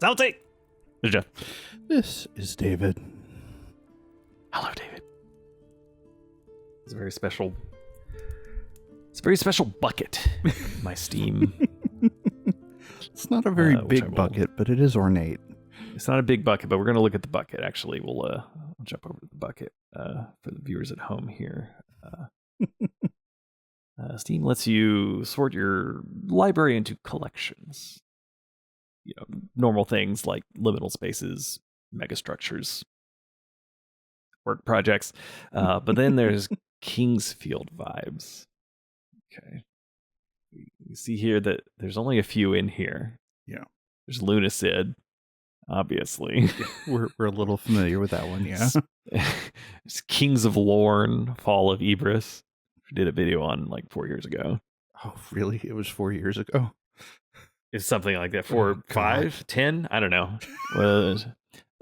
Salty! This is Jeff. This is David. Hello, David. It's a very special... It's a very special bucket in my Steam. It's not a very which I big will- bucket, but it is ornate. It's not a big bucket, but we're going to look at the bucket. Actually, we'll jump over to the bucket for the viewers at home here. Steam lets you sort your library into collections. You know, normal things like liminal spaces, megastructures, work projects. But then there's Kingsfield vibes. Okay. You see here that there's only a few in here. Yeah. There's Lunacid, obviously. We're a little familiar with that one, yeah. It's Kings of Lorne, Fall of Ibris. We did a video on like 4 years ago. Oh, really? It was 4 years ago? It's something like that. 4, God. 5, 10? I don't know.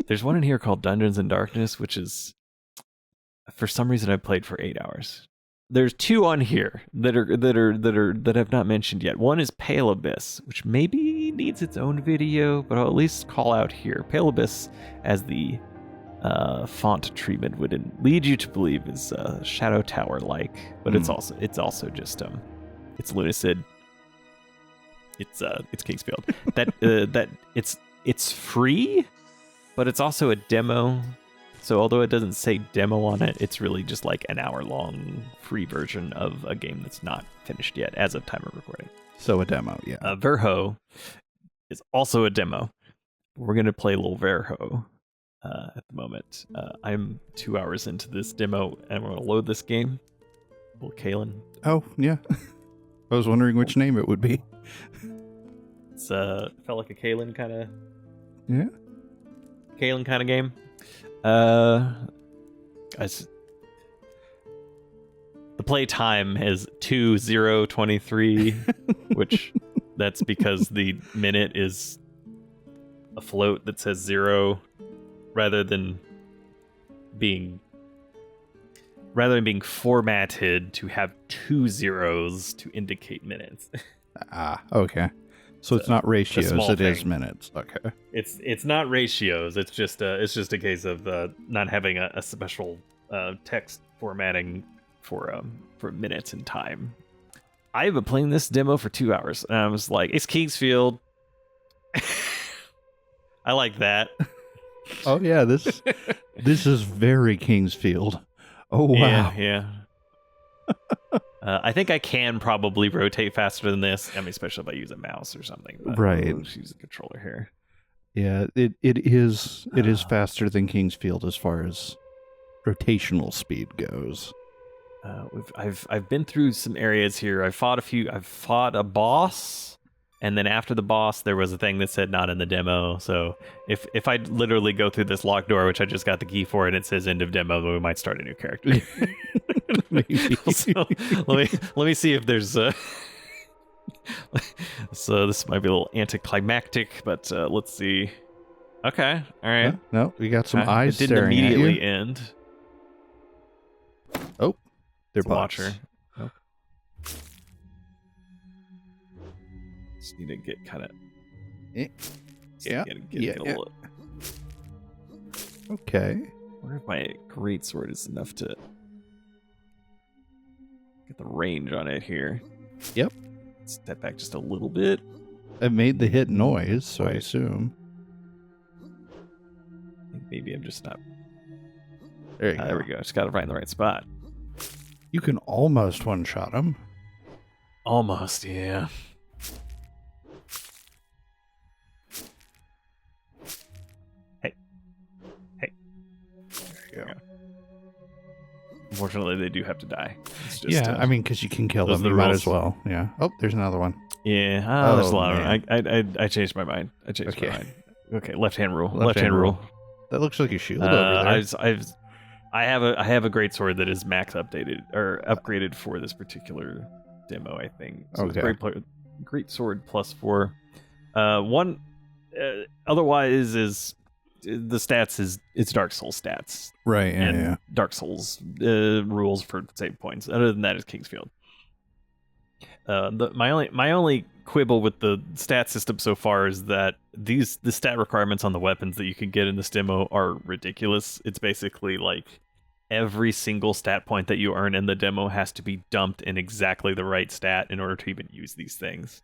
There's one in here called Dungeons and Darkness, which is, for some reason, I played for 8 hours. There's 2 on here that I've not mentioned yet. One is Pale Abyss, which maybe needs its own video, but I'll at least call out here. Pale Abyss, as the font treatment would lead you to believe, is Shadow Tower like, but it's also just it's Lunacid. It's Kingsfield. That it's free, but it's also a demo. So although it doesn't say demo on it, it's really just like an hour-long free version of a game that's not finished yet as of time of recording. So a demo, yeah. Verho is also a demo. We're going to play a little Verho at the moment. I'm 2 hours into this demo, and I'm going to load this game. Little Kalen. Oh, yeah. I was wondering which name it would be. It's felt like a Kalen kind of... Yeah. Kalen kind of game. Guys, the play time is 2:0:23, which that's because the minute is a float that says 0 rather than being formatted to have 2 zeros to indicate minutes. Okay. So it's not ratios, it is thing. minutes. Okay. It's not ratios. It's just a case of not having a special text formatting for minutes and time. I've been playing this demo for 2 hours, and I was like, it's Kingsfield. I like that. Oh yeah, this is very Kingsfield. Oh wow. Yeah. I think I can probably rotate faster than this. I mean, especially if I use a mouse or something. But right. I'll just use a controller here. Yeah, it is faster than Kingsfield as far as rotational speed goes. I've been through some areas here. I've fought a boss, and then after the boss, there was a thing that said not in the demo. So if I literally go through this locked door, which I just got the key for, and it says end of demo, then we might start a new character. So, let me see if there's so this might be a little anticlimactic, but let's see. Okay, all right. No, we got some eyes it didn't staring immediately at you. end. Oh, they're It's a bots. watcher. Nope. Just need to get kind of Yeah. get a little. Okay. I wonder if my greatsword is enough to get the range on it here. Yep. Step back just a little bit. It made the hit noise, so I Right. assume. I think maybe I'm just not. There you go. There we go. Just got to find the right spot. You can almost one-shot him. Almost, yeah. Hey. There you go. Unfortunately, they do have to die. It's just, Yeah, I mean, because you can kill those them, are you the might rules. as well. Yeah. Oh, there's another one. yeah. There's a lot man. of them. I changed my mind. Okay. Okay, left-hand rule. Left-hand rule. That looks like a shield over there. I have a great sword that is max updated or upgraded for this particular demo, I think. So Okay. it's great sword +4. One otherwise is the stats is it's Dark Souls stats. Right, yeah, and yeah. Dark Souls rules for save points. Other than that, it's Kingsfield. My only quibble with the stat system so far is that the stat requirements on the weapons that you can get in this demo are ridiculous. It's basically like every single stat point that you earn in the demo has to be dumped in exactly the right stat in order to even use these things.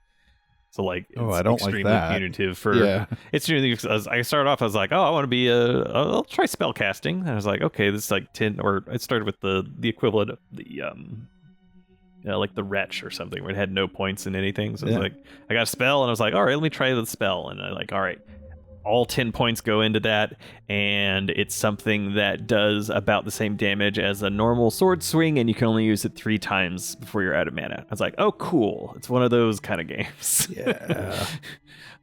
So like, it's I don't extremely like that. punitive for. Yeah. It's really. I started off. I was like, oh, I want to be I'll try spell casting. And I was like, okay, this is like 10. Or I started with the equivalent of the like the wretch or something, where it had no points in anything. So I was like, I got a spell, and I was like, all right, let me try the spell. And I like, all right, all 10 points go into that, and it's something that does about the same damage as a normal sword swing, and you can only use it 3 times before you're out of mana. I was like, oh, cool. It's one of those kind of games. Yeah.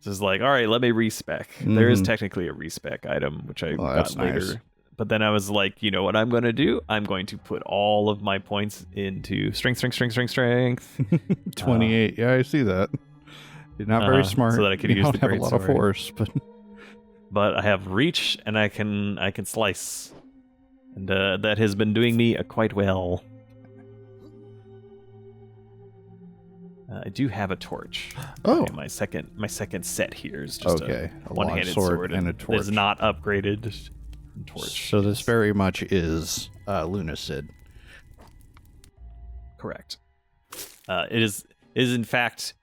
So it's like, all right, let me respec. There is technically a respec item, which I got later. Nice. But then I was like, you know what I'm going to do? I'm going to put all of my points into strength. 28. Yeah, I see that. You're not very smart. So that I could you use don't the have a great lot sword. of force, but I have reach, and I can slice, and that has been doing me quite well. I do have a torch. Oh, my second set here is just a one-handed sword and a torch. It's not upgraded torch. So this very much is Lunacid. Correct. It is in fact.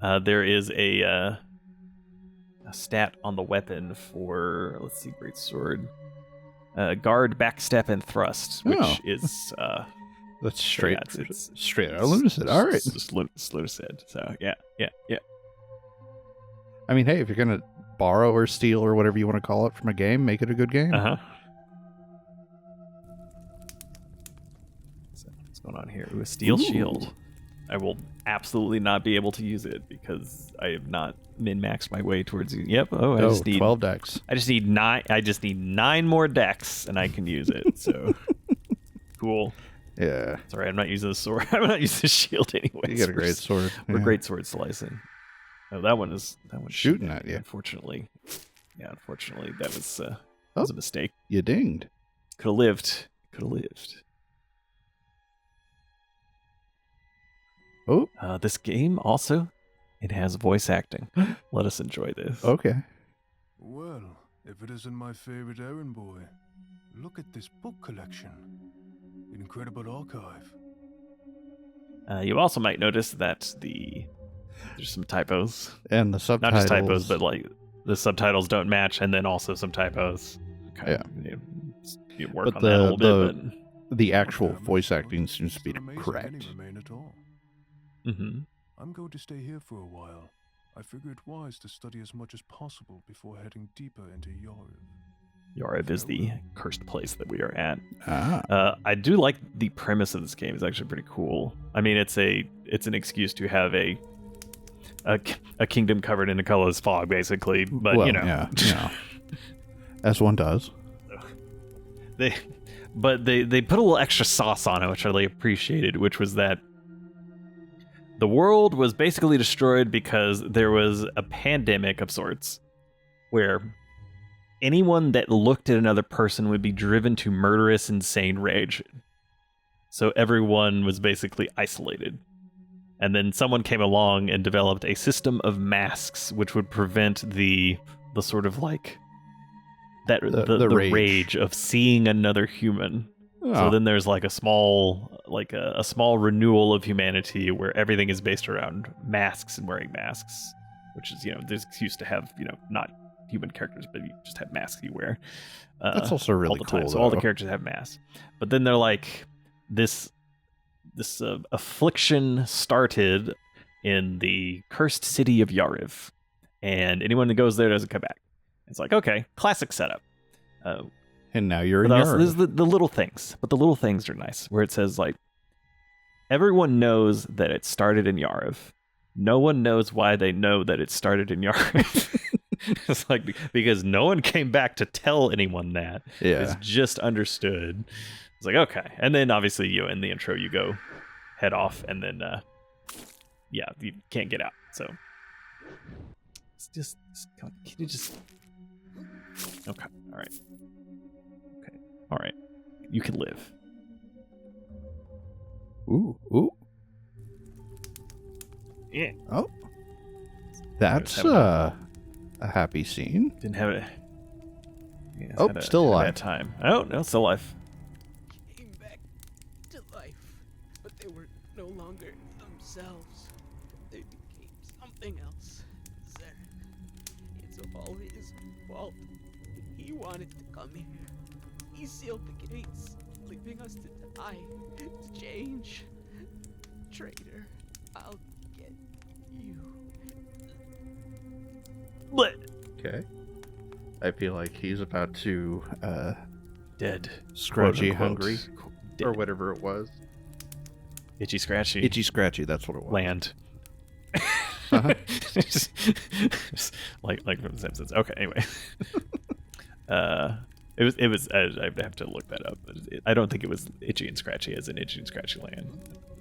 There is a stat on the weapon for, let's see, great sword, guard, backstep, and thrust, which is that's straight. Yeah, it's straight out of Lunacid. All right, it's Lunacid. So yeah. I mean, hey, if you're gonna borrow or steal or whatever you want to call it from a game, make it a good game. So what's going on here? Ooh, a steel shield. I will absolutely not be able to use it because I have not min-maxed my way towards it. Yep. I just need 12 decks. I just need 9 more decks and I can use it. So cool. Yeah. Sorry, I'm not using the sword. I'm not using the shield anyway. You got a great sword. We're great sword slicing. Oh, that one's shooting at you. Unfortunately. Yeah, unfortunately that was a mistake. You dinged. Could have lived. Oh. This game also, it has voice acting. Let us enjoy this. Okay. Well, if it isn't my favorite errand boy, look at this book collection. An incredible archive. You also might notice that there's some typos. And the subtitles. Not just typos, but like the subtitles don't match, and then also some typos. Okay. Yeah. You work on that a little bit, but the actual voice acting seems to be correct. I'm going to stay here for a while. I figure it wise to study as much as possible before heading deeper into Yariv. Yariv is the cursed place that we are at. I do like the premise of this game. It's actually pretty cool. I mean, it's an excuse to have a kingdom covered in a colorless fog, basically. But yeah, as one does. They put a little extra sauce on it, which I really appreciated, which was that the world was basically destroyed because there was a pandemic of sorts where anyone that looked at another person would be driven to murderous, insane rage. So everyone was basically isolated. And then someone came along and developed a system of masks which would prevent the sort of like the rage of seeing another human. Oh. So then there's like a small renewal of humanity where everything is based around masks and wearing masks, which is, there's excuse to have, not human characters, but you just have masks you wear. That's also really all the cool. Time. So all the characters have masks. But then they're like, this affliction started in the cursed city of Yariv, and anyone that goes there doesn't come back. It's like, okay, classic setup. And now you're in Yariv. This is the little things, but the little things are nice, where it says, like, everyone knows that it started in Yariv. No one knows why they know that it started in Yariv. It's like, because no one came back to tell anyone that. Yeah. It's just understood. It's like, okay. And then obviously, in the intro, you go head off, and then, you can't get out. So, it's just, can you just, okay. All right. Okay. All right. You can live. Ooh. Yeah. Oh, that's having a happy scene. Didn't have it. Yeah, Oh, still alive. Bad time. Oh no, still alive. Came back to life, but they were no longer themselves. They became something else. Sir, it's all his fault. He wanted to come here. He sealed the gates, leaving us to die, to change. Traitor, I'll get you. But Okay. I feel like he's about to dead. Scratchy Quote, unquote. hungry Dead. or whatever it was. Itchy scratchy. Itchy scratchy, that's what it was. Land. Uh-huh. like from The Simpsons. Okay, anyway. It was. I'd have to look that up. I don't think it was itchy and scratchy as in itchy and scratchy land.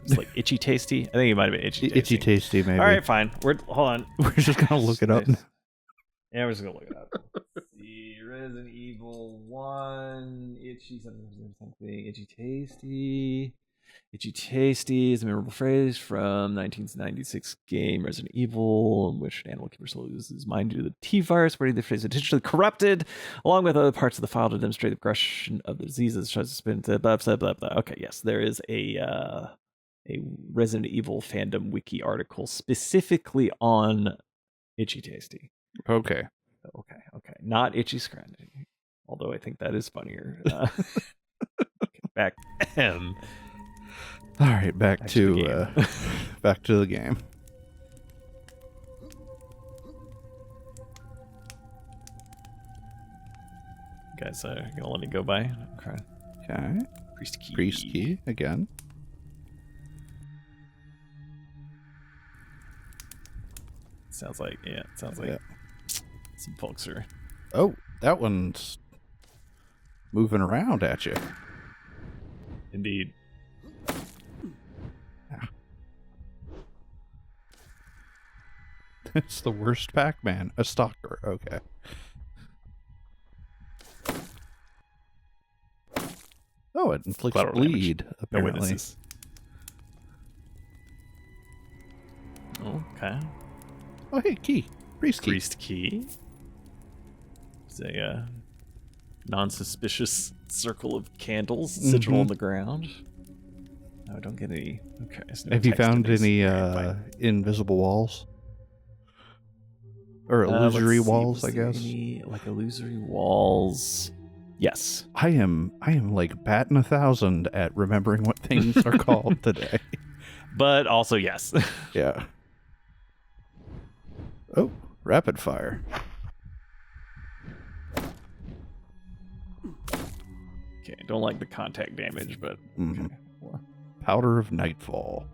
It's like itchy tasty. I think it might have been itchy tasty. Itchy tasty, maybe. All right, fine. Hold on. We're just gonna look it up. Yeah, we're just gonna look it up. The Resident Evil 1, itchy something, itchy tasty. Itchy tasty is a memorable phrase from 1996 game Resident Evil, in which an animal keeper slowly loses his mind due to the T virus, where the phrase intentionally corrupted, along with other parts of the file to demonstrate the progression of the diseases. Tries to spin to blah blah blah blah. Okay, yes, there is a Resident Evil fandom wiki article specifically on itchy tasty. Okay. Okay. Not itchy scratchy. Although I think that is funnier. Okay, back. All right, back to the game. You guys gonna let me go by? Okay. Okay. Priest key. Priest key again. Sounds like some folks are. Oh, that one's moving around at you. Indeed. It's the worst Pac-Man. A stalker. Okay. Oh, it inflicts Collateral bleed, damage. No apparently. witnesses. Okay. Oh, hey, key. Priest key. Priest key. It's a non-suspicious circle of candles, sigil on the ground. No, I don't get any. Okay. So no Have you text found in these. any invisible walls? Or illusory Let's see, walls, was I there guess. any, like illusory walls. Yes. I am like batting 1,000 at remembering what things are called today. But also yes. Yeah. Oh, rapid fire. Okay, I don't like the contact damage, but Mhm. okay. Well, Powder of Nightfall.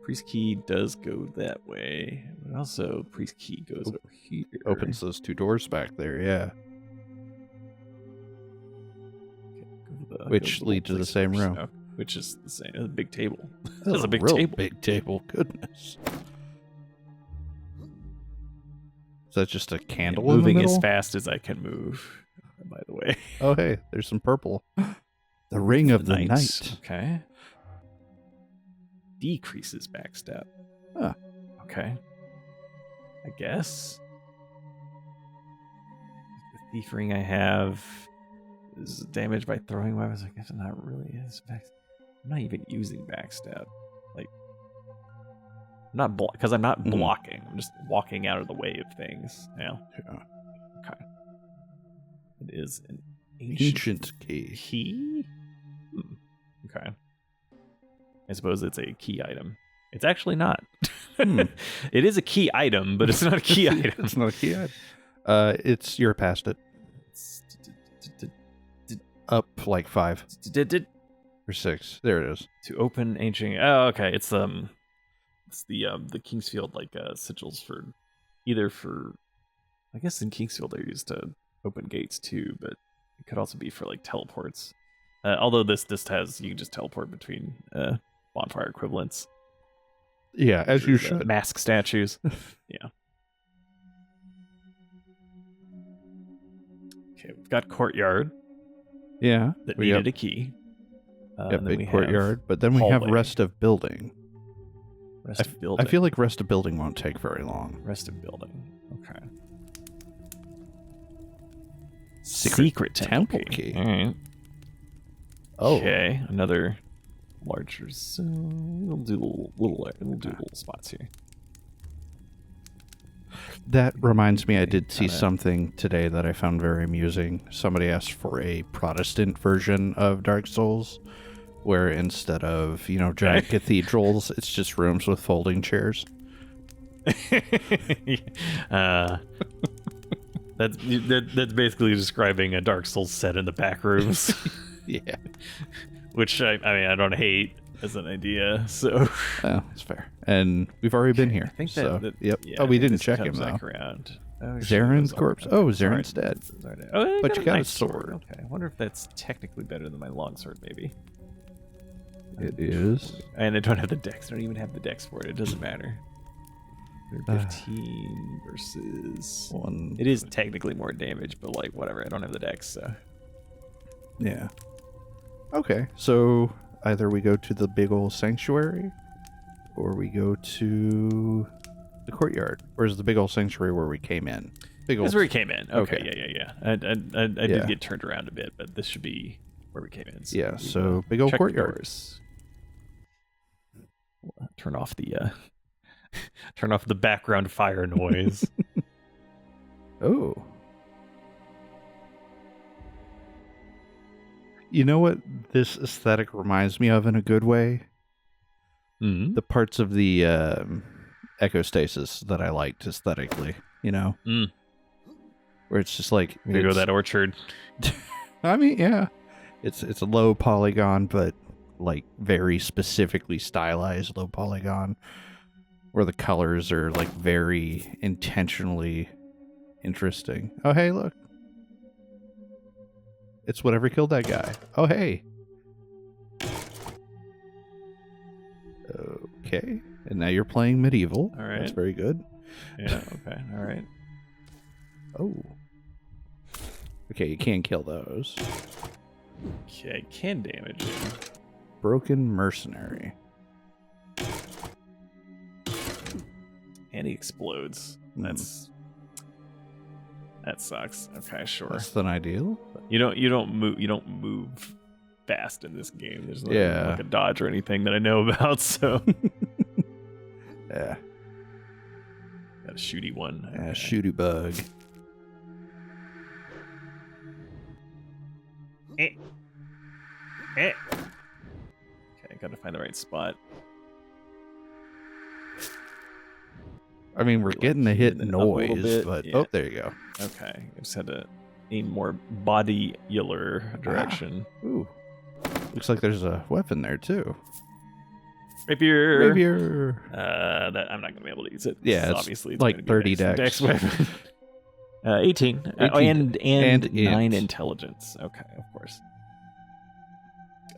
Priest key does go that way, but also priest key goes over here. Opens those two doors back there, yeah. Which lead to the same room. Oh, which is the same. A big table. That's It's a big real table. big table. Goodness. Is that just a candle in the Moving middle? as fast as I can move. By the way, Oh, hey, there's some purple. The Ring of the Night. Okay. Decreases backstep. Huh. Okay. I guess. The thief ring I have is damaged by throwing weapons. I guess it not really is. I'm not even using backstep. Like, I'm not because I'm not blocking. I'm just walking out of the way of things. Yeah. Okay. It is an Ancient key. key. Okay. I suppose it's a key item. It's actually not. It is a key item, but it's not a key item. It's not a key item. You're past it. Up like 5 or 6. There it is. To open ancient. Oh, okay. It's the Kingsfield sigils for either for. I guess in Kingsfield they're used to open gates too, but it could also be for like teleports. Although this has you can just teleport between bonfire equivalents. Yeah, as you should. Mask statues. Yeah. Okay, we've got courtyard. Yeah. That we needed a key. have And then big we have courtyard, but then we have hallway. rest of building. Rest of building. I feel like rest of building won't take very long. Rest of building. Okay. Secret temple key. All right. Oh. Okay, another larger zone. We'll do little spots here. That reminds me, I did see Kinda- something today that I found very amusing. Somebody asked for a Protestant version of Dark Souls, where instead of, giant cathedrals, it's just rooms with folding chairs. That's basically describing a Dark Souls set in the back rooms, Yeah. which I mean I don't hate as an idea. So Oh, that's fair. And we've already been here. I think so, that yep. yeah, oh, I we think didn't this check him, comes though. back around. Oh, Zaren's corpse. Oh, Zaren's Zaren's dead. Oh, But you got a nice sword. Okay, I wonder if that's technically better than my longsword, maybe. It is. And I don't have the dex. I don't even have the dex for it. It doesn't matter. 15 versus 1. It is technically more damage, but like whatever. I don't have the dex, so. Yeah. Okay, so either we go to the big old sanctuary, or we go to the courtyard. Or is the big old sanctuary where we came in? That's where we came in. Okay, Okay. yeah. I Yeah. did get turned around a bit, but this should be where we came in. Yeah, we so will big old check the courtyard. doors. Turn off the turn off the background fire noise. Oh. You know what this aesthetic reminds me of in a good way? Mm-hmm. The parts of the echostasis that I liked aesthetically, Mm. Where it's just like We go to that orchard. I mean, yeah. It's a low polygon, but like very specifically stylized low polygon, where the colors are like very intentionally interesting. Oh, hey, look. It's whatever killed that guy. Oh, hey. Okay. And now you're playing medieval. All right. That's very good. Yeah, okay. All right. Oh. Okay, you can't kill those. Okay, can damage him. Broken mercenary. And he explodes. That sucks. Okay, sure. Less than ideal. You don't move fast in this game. There's no Yeah. like a dodge or anything that I know about, so Yeah. got a shooty one. Yeah, Okay. shooty bug. Okay, gotta find the right spot. I mean, we're getting the hit And then up a little noise, bit, but yeah. oh, there you go. Okay, I just had to aim more bodyular direction. Ooh, looks like there's a weapon there too. Rapier. Rapier. That I'm not gonna be able to use it. Yeah, So it's obviously like gonna be 30 a dex. weapon. 18. 18. And 9 int. intelligence. Okay, of course.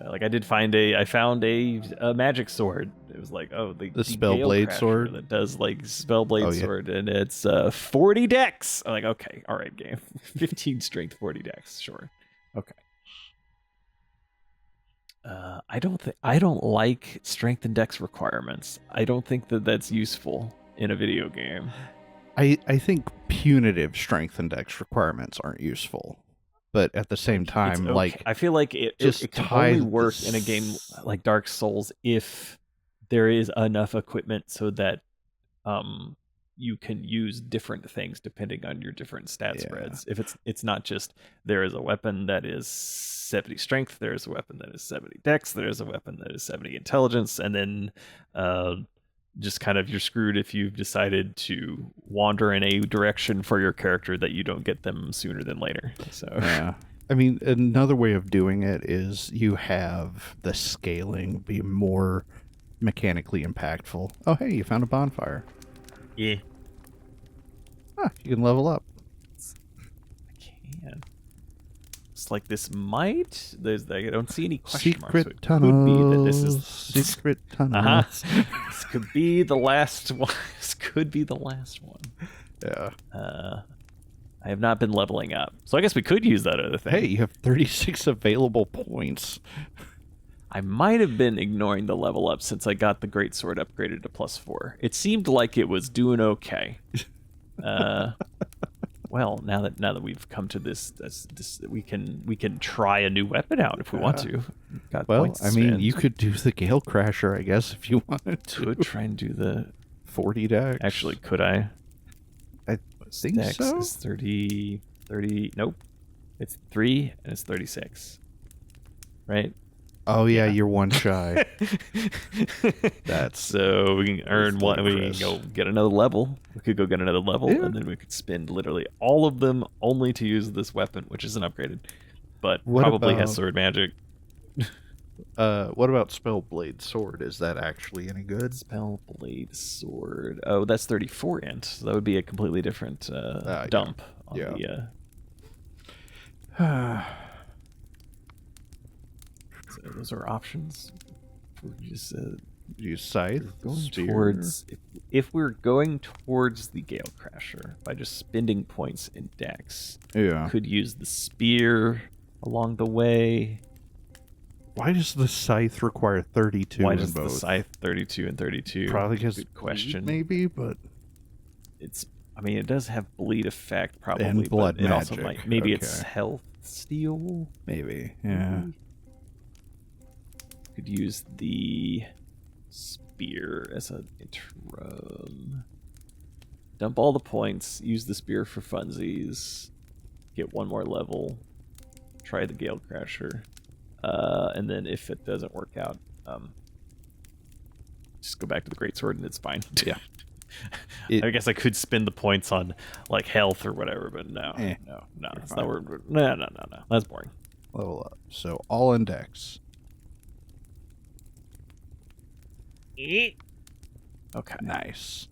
Like I found a magic sword. It was like, oh, the Spellblade Gale sword? Crasher that does like Spellblade Oh, yeah. sword, and it's 40 dex. I'm like, okay, all right, game. 15 strength, 40 dex, sure. Okay. I don't like strength and dex requirements. I don't think that that's useful in a video game. I think punitive strength and dex requirements aren't useful, but at the same It's time, okay. like I feel like it just can tie only the work in a game like Dark Souls if there is enough equipment so that you can use different things depending on your different stat Yeah. spreads. If it's not just there is a weapon that is 70 strength, there is a weapon that is 70 dex, there is a weapon that is 70 intelligence, and then just kind of you're screwed if you've decided to wander in a direction for your character that you don't get them sooner than later. So yeah. I mean, another way of doing it is you have the scaling be more mechanically impactful. Oh, hey, you found a bonfire. yeah, Ah, you can level up. I can. It's like this might. I don't see any question marks. So Secret it could be that this is Secret Uh-huh. tunnels. This could be the last one. This could be the last one. Yeah. I have not been leveling up, so I guess we could use that other thing. Hey, you have 36 available points. I might have been ignoring the level up since I got the great sword upgraded to +4. It seemed like it was doing okay. Well, now that we've come to this, we can try a new weapon out if we want to. Got Well, points to I mean, spend. you could do the Gale Crasher, I guess, if you wanted to. could try and do the 40 dex. Actually, could I? I think Dex so. is 30. Nope. It's 3 and it's 36. Right? Oh yeah, you're one shy. That's So we can earn one. We can ludicrous. go get another level. We could go get another level, Yeah. and then we could spend literally all of them only to use this weapon, which isn't upgraded, but What probably has about- sword magic. What about Spellblade Sword? Is that actually any good? Spellblade sword. Oh, that's 34 int. So that would be a completely different Yeah. dump on Yeah. the. So those are options. We're just Use Scythe. going Spear. towards. If we're going towards the Gale Crasher by just spending points in Dex, Yeah. could use the spear along the way. Why does the Scythe require 32 Why in does both? the scythe 32 and 32? Probably because Good question. maybe, but It's. I mean, it does have bleed effect probably, And blood but it also magic. might. Maybe it's Okay. health steal. maybe. Yeah. Could use the spear as an interim. Dump all the points. Use the spear for funsies. Get one more level. Try the Gale Crasher. And then if it doesn't work out, just go back to the Greatsword and it's fine. Yeah. I guess I could spend the points on like health or whatever, but no, Eh, no, you're that's fine. not where. No. That's boring. Level up. So all index. Okay. Nice.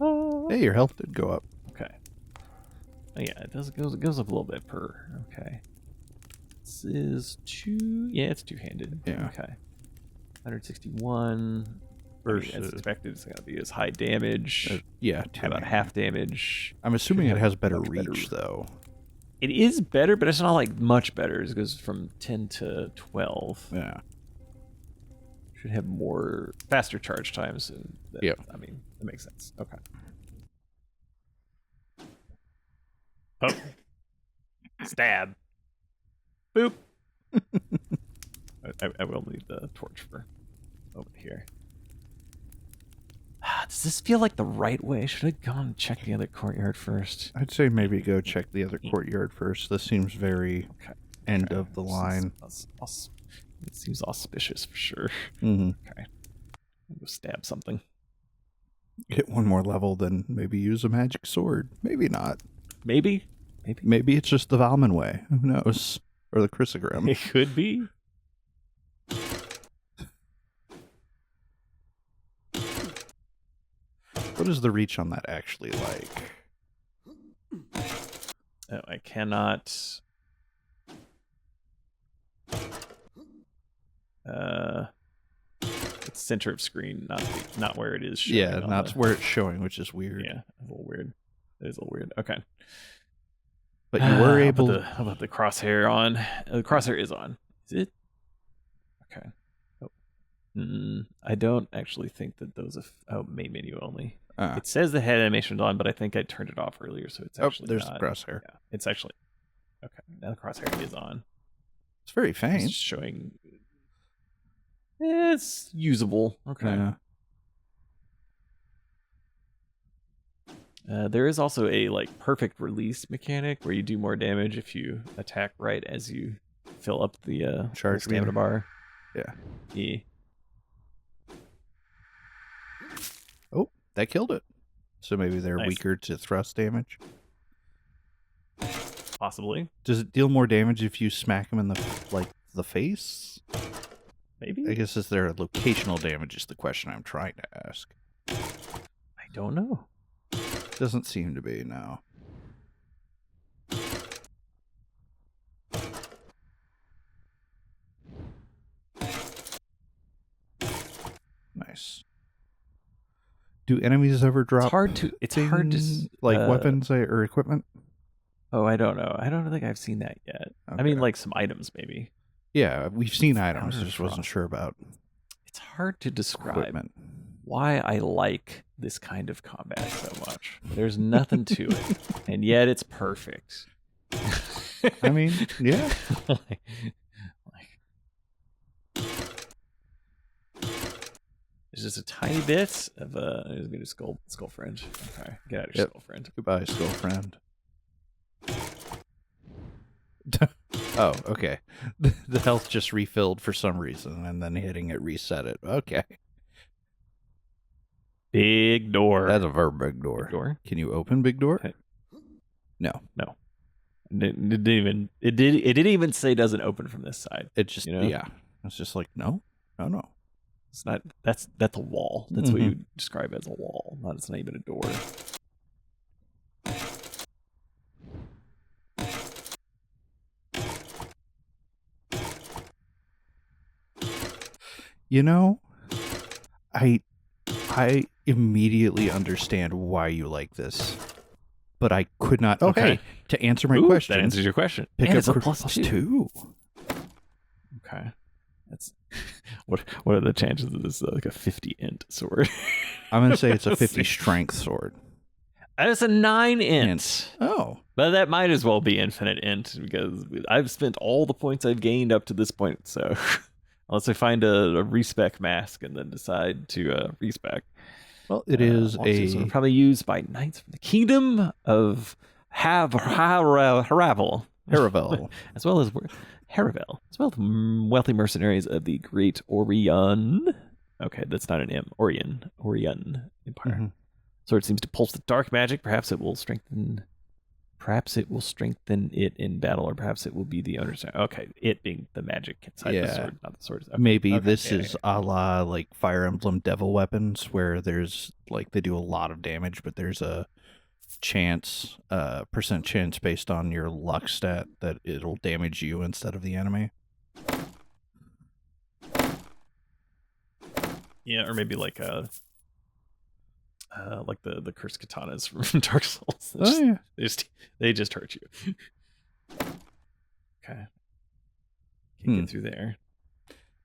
Hey, your health did go up. Okay. Oh, yeah, it goes up a little bit per. Okay. This is two. Yeah, it's two-handed. Yeah. Okay. 161. As Versus- expected, it's gonna be as high damage. Yeah, About two-handed. half damage. I'm assuming Should it have has better much better- reach, though. It is better, but it's not like much better. It goes from 10 to 12. Yeah. Should have more faster charge times. And that, Yeah. I mean, that makes sense. Okay. Oh. Stab. Boop. I will need the torch for over here. Does this feel like the right way? Should I go and check the other courtyard first? I'd say maybe go check the other courtyard first. This seems very Okay. end Okay. of the This is line. It seems auspicious for sure. Mm-hmm. Okay. I'll go stab something. Get one more level, then maybe use a magic sword. Maybe not. Maybe. Maybe it's just the Valman way. Who knows? Or the Chrysogram. It could be. What is the reach on that actually like? Oh, I cannot. It's center of screen, not where it is showing. Yeah, on not the- where it's showing, which is weird. Yeah, a little weird. It is a little weird. Okay. But you were able How about the crosshair on? The crosshair is on. Is it? Okay. Oh. I don't actually think that those. Main menu only. It says the head animation is on, but I think I turned it off earlier, so it's actually there's not. the crosshair. Yeah, it's actually okay. Now the crosshair is on. It's very It's faint. showing. It's usable. Okay. Yeah. There is also a like perfect release mechanic where you do more damage if you attack right as you fill up the Charge stamina meter. bar. Yeah. Yeah. Oh, that killed it. So maybe they're Nice. weaker to thrust damage. Possibly. Does it deal more damage if you smack them in the face? Maybe. I guess is there a locational damage is the question I'm trying to ask. I don't know. Doesn't seem to be, no. Nice. Do enemies ever drop It's hard to. It's hard to. like weapons or equipment? Oh, I don't know. I don't think I've seen that yet. I mean, Okay. like some items, maybe. Yeah, we've seen items. I Powder just wasn't frost. sure about It's hard to describe equipment. why I like this kind of combat so much. There's nothing to it, and yet it's perfect. I mean, yeah. like, there's just a tiny bit of there's gonna skull friend. Okay, get out of your Yep. skull friend. Goodbye, skull friend. Oh, okay. The health just refilled for some reason, and then hitting it reset it. Okay. Big door. That's a very big door. Big door. Can you open big door? Okay. No. It didn't even say doesn't open from this side. It just, You know? yeah. It's just like, no. It's not. That's a wall. That's what you describe as a wall. It's not even a door. You know, I immediately understand why you like this, but I could not. Okay. Okay, to answer my Ooh, question, that answers your question. pick And up it's a plus two. Okay. That's what are the chances of this like a 50 int sword? I'm gonna say it's a Let's 50 see. strength sword. It's a 9 int. Oh, But that might as well be infinite int because I've spent all the points I've gained up to this point. So unless I find a respec mask and then decide to respec. well, it is Walkthroughs a are probably used by knights from the kingdom of Haravel, Haravel. as well as Haravel, as well as wealthy mercenaries of the Great Orion. Okay, that's not an M. Orion Empire. Mhm. Sword seems to pulse the dark magic. Perhaps it will strengthen it in battle, or perhaps it will be the owner's. Okay, it being the magic inside the Yeah. sword, not the sword. Okay, Maybe okay, this yeah, is a la like Fire Emblem Devil Weapons, where there's like they do a lot of damage, but there's a chance, percent chance based on your luck stat that it'll damage you instead of the enemy. yeah, or maybe like the cursed katanas from Dark Souls. Yeah. They just hurt you. Okay. Can't get through there.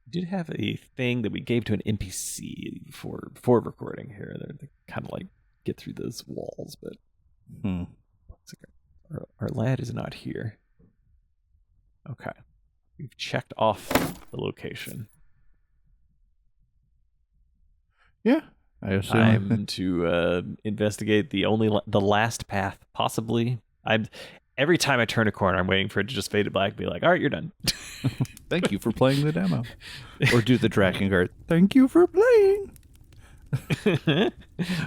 We did have a thing that we gave to an NPC before recording here. They kind of like get through those walls, but our lad is not here. Okay. We've checked off the location. Yeah. I assume. Time to investigate the last path, possibly. Every time I turn a corner, I'm waiting for it to just fade to black and be like, all right, you're done. Thank you for playing the demo. Or do the Drakengard. Thank you for playing.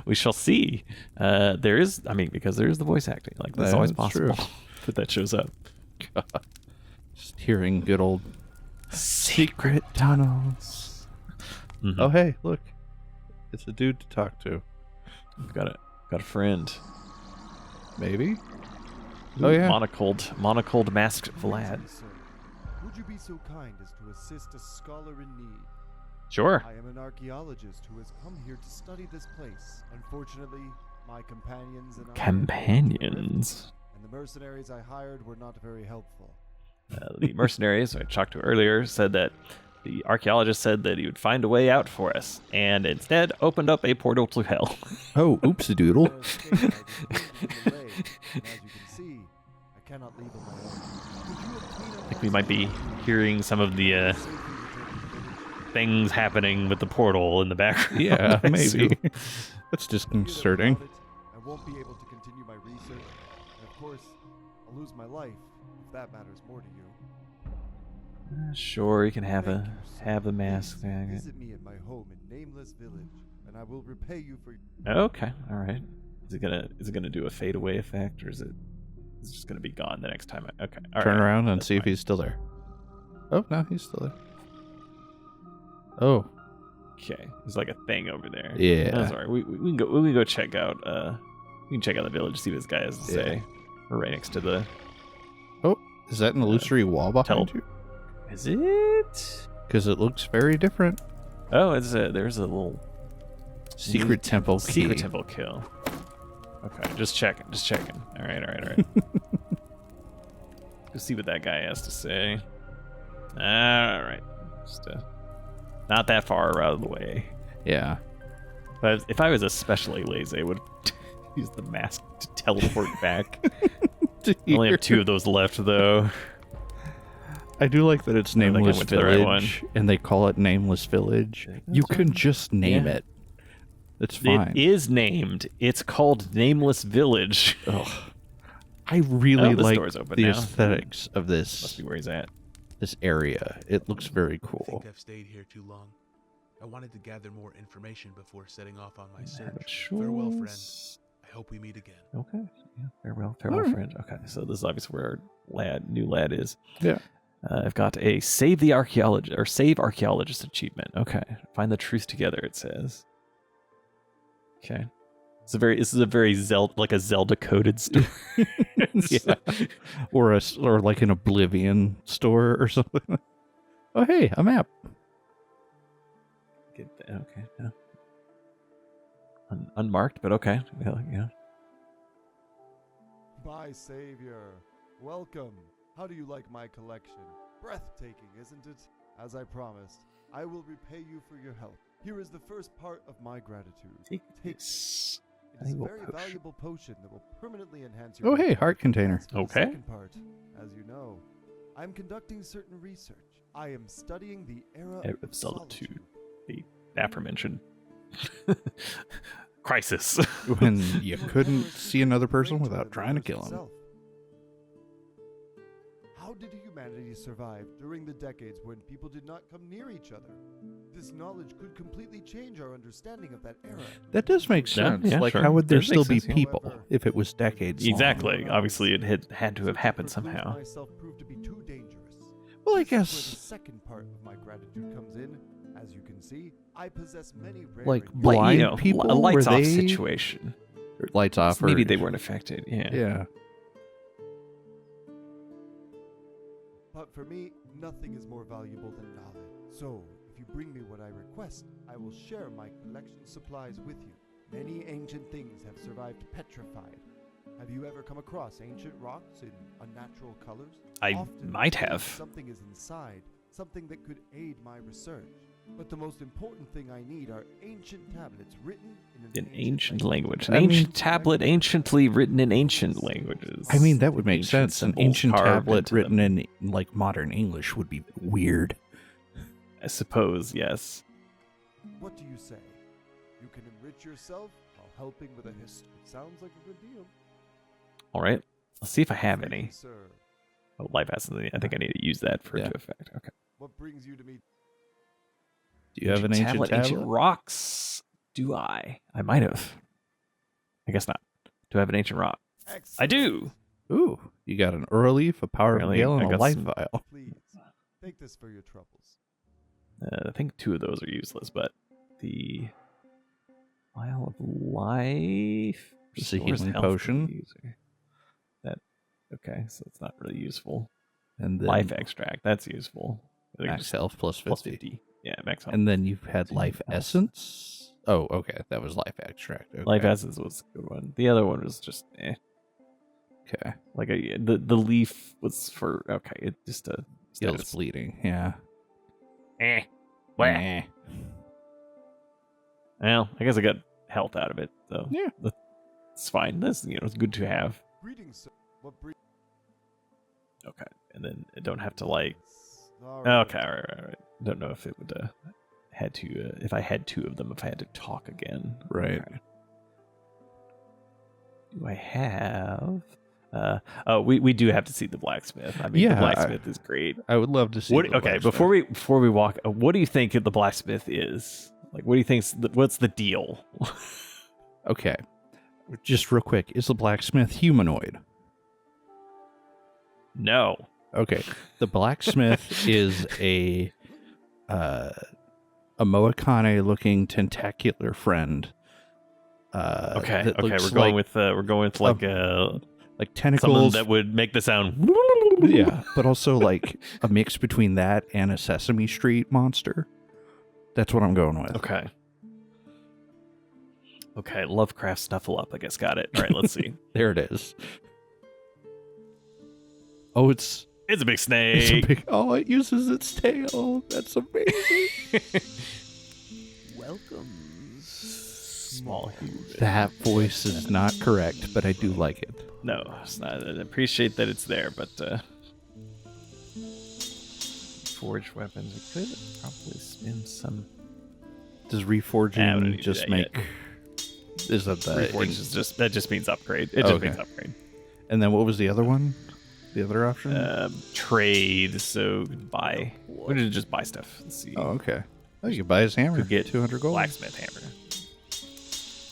We shall see. Because there is the voice acting. Like, that's always That's possible true. that shows up. Just hearing good old secret tunnels. Mm-hmm. Oh, hey, look. It's a dude to talk to. Got a friend. Maybe? Oh, yeah. Monocled masked Vlad. Sir, would you be so kind as to assist a scholar in need? Sure. I am an archaeologist who has come here to study this place. Unfortunately, my companions and Companions. and the mercenaries I hired were not very helpful. The mercenaries I talked to earlier said that the archaeologist said that he would find a way out for us, and instead opened up a portal to hell. Oh, oopsie doodle. For escape, I was pinned in the way, and as you can see, I cannot leave on my own. Could you obtain a I think we might be hearing some of the safely return to the village? things happening with the portal in the background. Yeah, I maybe. assume. That's Fear that disconcerting. without it, I won't be able to continue my research, and of course, I'll lose my life if that matters more to you. Sure, you can have Thank a you, sir. have a mask. Please visit me at my home in Nameless Village, and I will repay you for. Okay, all right. Is it gonna do a fade away effect, or is it just gonna be gone the next time? Okay, all Turn right. around and That's see if fine. he's still there. Oh, no, he's still there. Oh, Okay, there's like a thing over there. Yeah. That's all right. We can go check out. We can check out the village, see what this guy has to Yeah. say. We're right next to the. oh, is that an illusory wall behind tell- you? Is it? Because it looks very different. Oh, there's a little Secret temple key. secret temple kill. Okay, just checking. All right. Go see what that guy has to say. All right. Just not that far out of the way. Yeah. But if I was especially lazy, I would use the mask to teleport back. I only have 2 of those left, though. I do like that it's I think I Nameless went to the right Village, and they call it Nameless Village. You can just name it. It's fine. It is named. It's called Nameless Village. Ugh. I really the like store's open the now. aesthetics of Must this be where he's at. area. It looks very I cool. think I've stayed here too long. I wanted to gather more information before setting off on my search. Farewell, friend. I hope we meet again. Okay. Yeah. Farewell, friend. Okay. So this is obviously where our new lad is. Yeah. I've got a save the archaeologist or save archaeologist achievement. Okay. Find the truth together. It says. Okay. This is a very Zelda coded story. Yeah. Or like an Oblivion store or something. Oh, hey, a map. Get that. Okay. Yeah. Unmarked, but okay. Yeah. My savior, welcome. How do you like my collection? Breathtaking, isn't it? As I promised, I will repay you for your help. Here is the first part of my gratitude. Take this. It is a valuable very potion. valuable potion that will permanently enhance your Oh, hey, vitality. heart container. As for the Okay. second part, as you know, I'm conducting certain research. I am studying the era Of solitude. The aforementioned crisis. When you couldn't see another person without trying to kill him. How did humanity survive during the decades when people did not come near each other? This knowledge could completely change our understanding of that era. That does make Yeah, sense. yeah, Like, sure. how would there Does make still be sense, yeah. people However, if it was decades long? Exactly. Obviously, it had to have happened To lose somehow. myself proved to be too dangerous. Well, I This is where guess, the second part of my gratitude comes in. As you can see, I possess many rare like, and blind people, a lights were off they- situation. lights off. Maybe or, they weren't affected. Yeah. Yeah. But for me, nothing is more valuable than knowledge. So, if you bring me what I request, I will share my collection supplies with you. Many ancient things have survived petrified. Have you ever come across ancient rocks in unnatural colors? I Often might I think have. Something is inside, something that could aid my research. But the most important thing I need are ancient tablets written in In ancient language. I An mean- ancient tablet anciently written in ancient languages. I mean, that would make Ancient sense. An symbols ancient carved tablet into written them. in, like, modern English would be weird. I suppose, yes. What do you say? You can enrich yourself while helping with a history. Sounds like a good deal. All right. Let's see if I have Thank you, any. sir. Oh, life has something. I think I need to use that for it Yeah. to effect. Okay. What brings you to me? Do you have an ancient tablet? Ancient rocks. Do I? I might have. I guess not. Do I have an ancient rock? I do. Ooh, you got an Earleaf, a Power of Really? Gale, I and a got life some- vial. Please, take this for your troubles. I think 2 of those are useless, but the vial of life Just a restores healing health to the potion. user. That okay, so it's not really useful. And then Life extract, that's useful. I think max just health plus 50. plus 50. Yeah, max health. And then you've had Healing life health. essence. Oh, okay. That was life extract. Okay. Life essence was a good one. The other one was just Okay. like the leaf was for okay. It just Heals bleeding. Yeah. Wah. Eh. Well, I guess I got health out of it, so Yeah. it's fine. That's it's good to have. Greetings, sir. What brings? Okay, and then I don't have to like. All right. Okay, all right. Don't know if it would had to if I had 2 of them if I had to talk again. Right. Okay. Do I have? We do have to see the blacksmith. I mean, Yeah, the blacksmith is great. I would love to see. What? the Okay, blacksmith. before we walk, what do you think the blacksmith is? Like, what do you think's what's the deal? Okay. Just real quick, is the blacksmith humanoid? No. Okay. The blacksmith is a Moikane looking tentacular friend. Okay. that Okay. looks We're going with like like something tentacles. that would make the sound. Yeah, but also like a mix between that and a Sesame Street monster. That's what I'm going with. Okay. Okay. Lovecraft Snuffleup. I guess got it. All right. Let's see. There it is. Oh, it's a big a snake. big. Oh, it uses its tail. That's amazing. Welcome, Small human. That voice is not correct, but I do like it. No, it's not. I appreciate that it's there, but forged weapons. We could probably spin some. Does we reforging don't need to do just that make? Is that the? Reforge is just that just means upgrade. It just Okay. means upgrade. And then what was the other one? The other option? Trade. So buy. We need to just buy stuff. Let's see. Oh, okay. Oh, you could buy his hammer. Could get 200 gold. blacksmith hammer.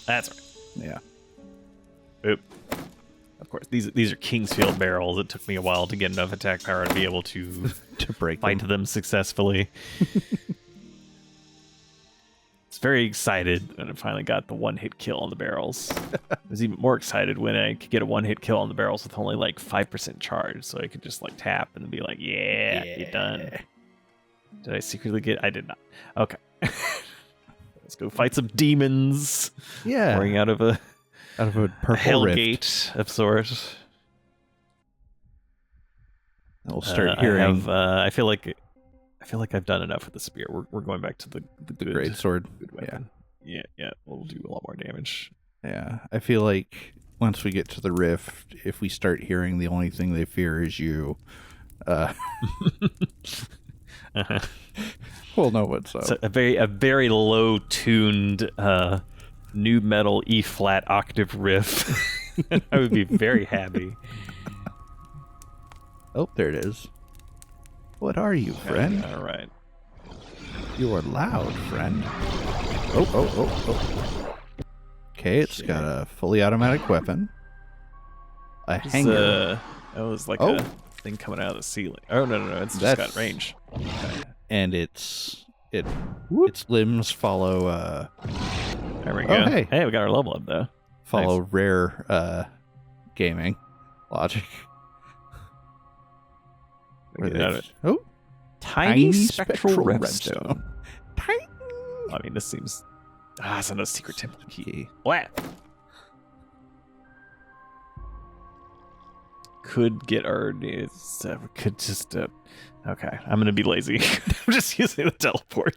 That's right. Yeah. Oop. Of course, these are Kingsfield barrels. It took me a while to get enough attack power to be able to To break fight them. them successfully. It's very excited when I finally got the one-hit kill on the barrels. I was even more excited when I could get a one-hit kill on the barrels with only like 5% charge, so I could just like tap and be like, "Yeah, you're done." Did I secretly get? I did not. Okay, let's go fight some demons. Yeah. Pouring out of a purple rift. hellgate of sorts. We'll start hearing I feel like I've done enough with the spear. We're going back to the the great sword. good weapon. Yeah, we'll do a lot more damage. Yeah. I feel like once we get to the rift, if we start hearing the only thing they fear is you, we'll know what's up. It's a very low tuned new metal E flat octave riff. I would be very happy. Oh, there it is. What are you, friend? All right. You are loud, friend. Oh. Okay, it's got a fully automatic weapon. A hanger. That was like Oh. a thing coming out of the ceiling. Oh no, it's just That's- got range. Okay. And its limbs follow There we Oh, go. hey. We got our level up though. follow rare gaming logic. Where Get out of they- it. Oh, Tiny spectral redstone. Tiny. I mean, this seems. It's another secret temple key. Key. What? Could get our. Could just. Okay, I'm gonna be lazy. I'm just using the teleport.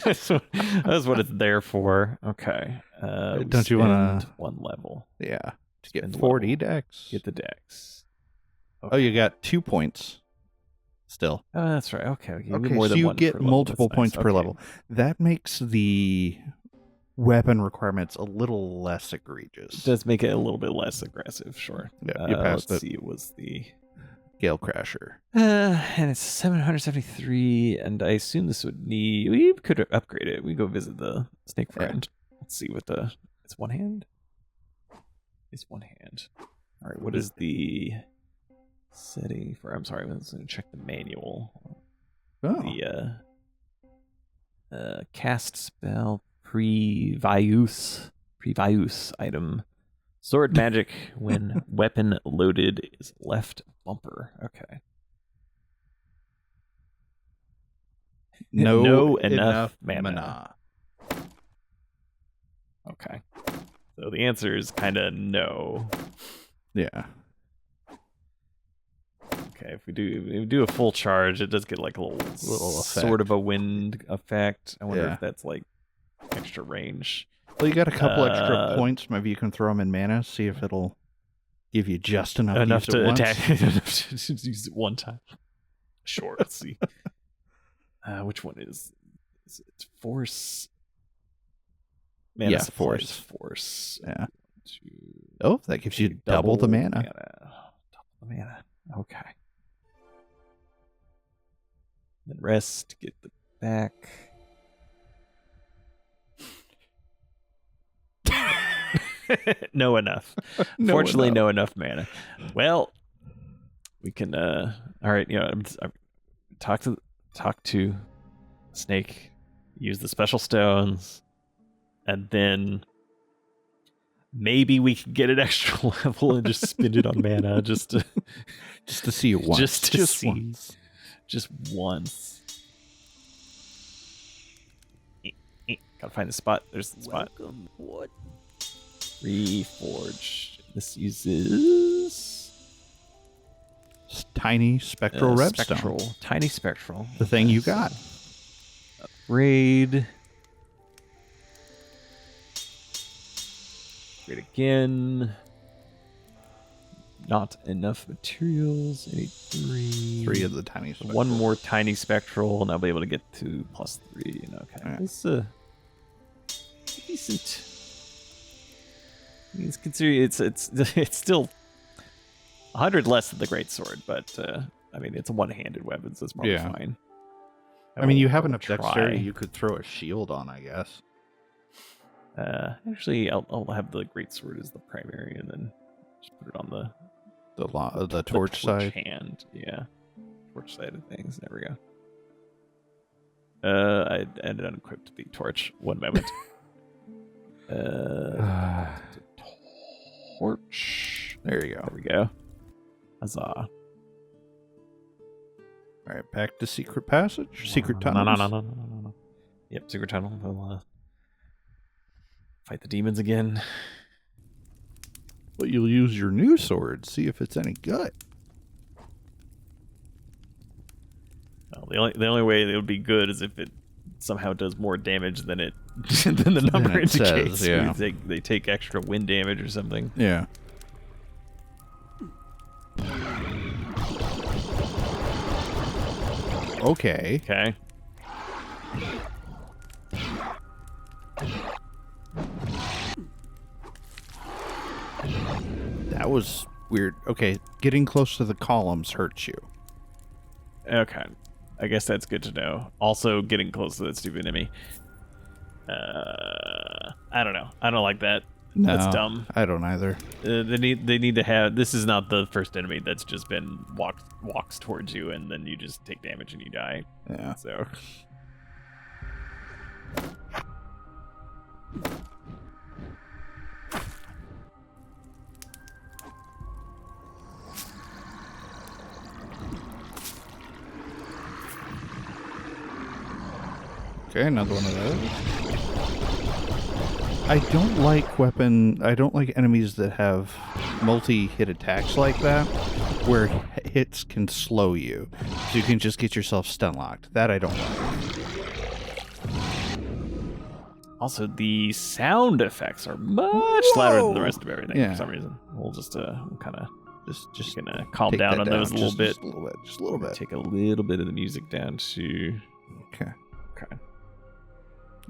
That's what it's there for. Okay. We Don't you wanna- spend one level? Yeah, to get Spend 40 level. decks. Get the dex. Oh, you got 2 points. Still. Oh, that's right. Okay, you Okay, get more so than you one get per level. multiple That's points nice. per Okay. level. That makes the weapon requirements a little less egregious. It does make it a little bit less aggressive, sure. Yeah, you passed let's it. see, it was the Gale Crasher. and it's 773, and I assume this would need. We could upgrade it. We go visit the snake friend. Let's see what it's one hand. It's one hand. All right, what is the setting for? I'm sorry, let's check the manual. Oh, The cast spell previous item. Sword magic when weapon loaded is left bumper. Okay. no enough mana. Okay. So the answer is kind of no. Yeah. Okay, if we do a full charge, it does get like a little effect. sort of a wind effect. I wonder Yeah. if that's like extra range. Well, you got a couple extra points. Maybe you can throw them in mana, see if it'll give you just enough, Enough to, use to it once. attack. Enough to use it one time. Sure. Let's see. Which one is it? Force. Mana Yeah, supply force. is force. Yeah. Two, Oh, that gives you double the mana. Double the mana. Okay. Then rest. Get the back. No enough. Fortunately, no enough mana. Well, we can. All right. Talk to Snake. Use the special stones, and then maybe we can get an extra level and just spend it on mana, just to see it once. Just to see. once. Just once. Gotta find the spot. There's the spot. Welcome. What? Reforge. This uses tiny spectral redstone. Tiny spectral. The thing you got. Upgrade. Upgrade again. Not enough materials. I need 3. 3 of the tiny spectral. One more tiny spectral, and I'll be able to get to +3. Okay. Right. It's decent. It's considering it's still 100 less than the greatsword, but I mean it's a one-handed weapon, so it's probably fine. I mean, you have will enough dexterity. You could throw a shield on, I guess. Actually, I'll have the greatsword as the primary, and then just put it on the torch side. Hand, yeah, torch side of things. There we go. I ended unequipped the torch. One moment. Torch. There you go. There we go. Huzzah. All right, back to secret passage. Secret tunnel. No. Yep, secret tunnel. We'll fight the demons again. But you'll use your new sword. See if it's any good. Well, the only way it would be good is if it somehow does more damage than it than the number indicates. Says, yeah. They take extra wind damage or something. Yeah. Okay. Okay. That was weird. Okay, getting close to the columns hurts you. Okay. I guess that's good to know. Also, getting close to that stupid enemy. I don't know. I don't like that. No, that's dumb. I don't either. They need to have. This is not the first enemy that's just been walks towards you and then you just take damage and you die. Yeah. So. Okay, another one of those. I don't like enemies that have multi-hit attacks like that, where hits can slow you. So you can just get yourself stun locked. That I don't like. Also, the sound effects are much louder than the rest of everything for some reason. We'll just kind of just gonna calm down on those a little bit. Just a little bit. Take a little bit of the music down to. Okay. Okay.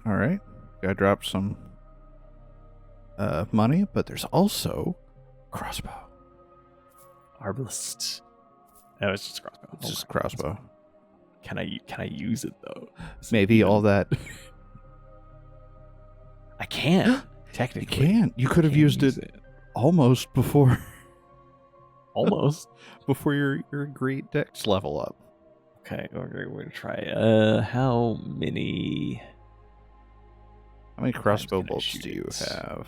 All right. Gotta drop some money, but there's also crossbow. Arbalist. Oh, it's just crossbow. It's just crossbow. Can I use it though? Maybe all that. I can. Technically, you can. You could have used it almost before. Almost before your great dex level up. Okay, we're gonna try. How many crossbow bolts do you have?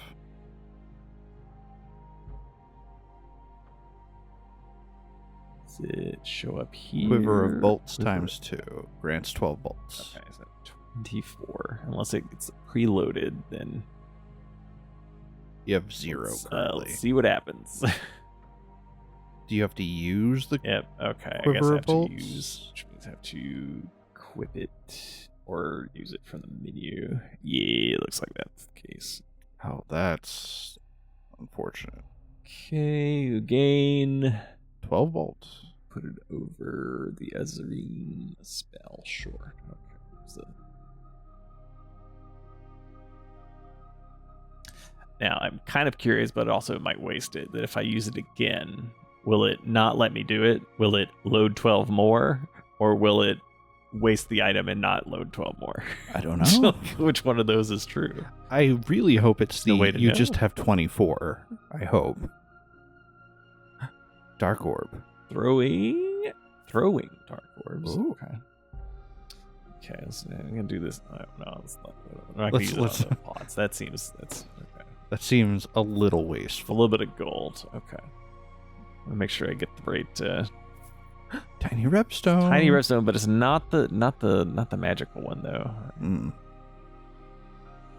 Does it show up here? Quiver of bolts times 2 grants 12 bolts. Okay, so 24. Unless it's preloaded, then you have 0 currently. Let's see what happens. Do you have to use the okay. quiver I guess I have of bolts? to use, which means I have to equip it or use it from the menu. Yeah, it looks like that's the case. Oh, that's unfortunate. Okay, you gain 12 bolts. Put it over the Azarine spell. Sure. Okay. So now I'm kind of curious, but also it might waste it. That if I use it again, will it not let me do it? Will it load 12 more, or will it waste the item and not load 12 more? I don't know. Which one of those is true? I really hope it's no way to you know. Just have 24. I hope. Dark orb. Throwing dark orbs. Ooh. Okay, I'm gonna do this. No, I'm not gonna use it on the pots. That seems okay. That seems a little A wasteful. little bit of gold. Okay. I'm gonna make sure I get the right Tiny redstone. tiny redstone, but it's not the magical one though.